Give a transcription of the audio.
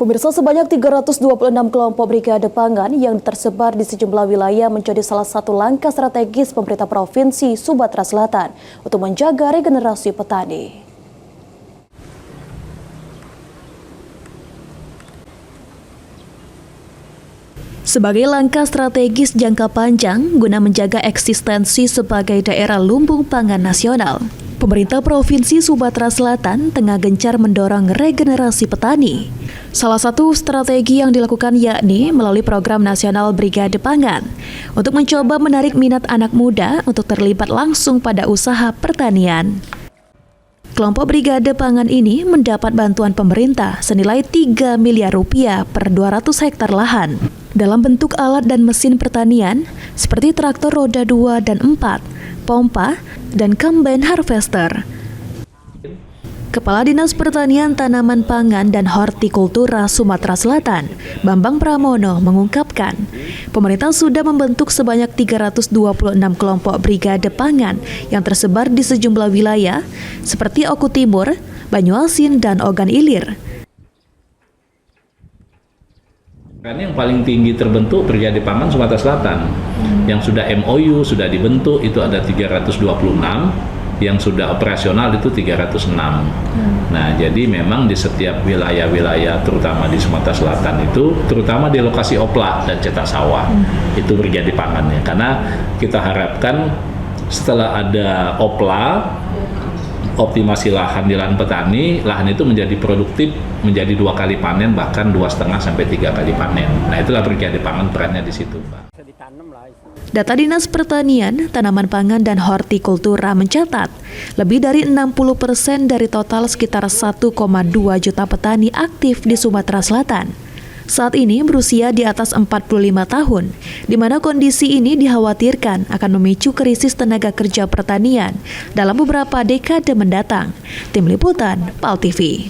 Pemirsa, sebanyak 326 kelompok brigade pangan yang tersebar di sejumlah wilayah menjadi salah satu langkah strategis pemerintah Provinsi Sumatera Selatan untuk menjaga regenerasi petani. Sebagai langkah strategis jangka panjang guna menjaga eksistensi sebagai daerah lumbung pangan nasional, pemerintah Provinsi Sumatera Selatan tengah gencar mendorong regenerasi petani. Salah satu strategi yang dilakukan yakni melalui program nasional Brigade Pangan untuk mencoba menarik minat anak muda untuk terlibat langsung pada usaha pertanian. Kelompok Brigade Pangan ini mendapat bantuan pemerintah senilai 3 miliar rupiah per 200 hektar lahan dalam bentuk alat dan mesin pertanian seperti traktor roda 2 dan 4, pompa, dan combine harvester. Kepala Dinas Pertanian, Tanaman Pangan, dan Hortikultura Sumatera Selatan, Bambang Pramono, mengungkapkan, pemerintah sudah membentuk sebanyak 326 kelompok brigade pangan yang tersebar di sejumlah wilayah seperti Oku Timur, Banyuasin, dan Ogan Ilir. Yang paling tinggi terbentuk Brigade Pangan Sumatera Selatan, yang sudah MOU, sudah dibentuk, itu ada 326, yang sudah operasional itu 306. Nah, jadi memang di setiap wilayah-wilayah, terutama di Sumatera Selatan itu, terutama di lokasi opla dan cetak sawah, itu Brigade Pangan ya. Karena kita harapkan setelah ada opla, optimasi lahan di lahan petani, lahan itu menjadi produktif, menjadi 2 kali panen, bahkan 2,5 sampai 3 kali panen. Nah, itulah Brigade Pangan perannya di situ, Pak. Data Dinas Pertanian, Tanaman Pangan, dan Hortikultura mencatat lebih dari 60% dari total sekitar 1,2 juta petani aktif di Sumatera Selatan. Saat ini berusia di atas 45 tahun, di mana kondisi ini dikhawatirkan akan memicu krisis tenaga kerja pertanian dalam beberapa dekade mendatang. Tim Liputan, PAL TV.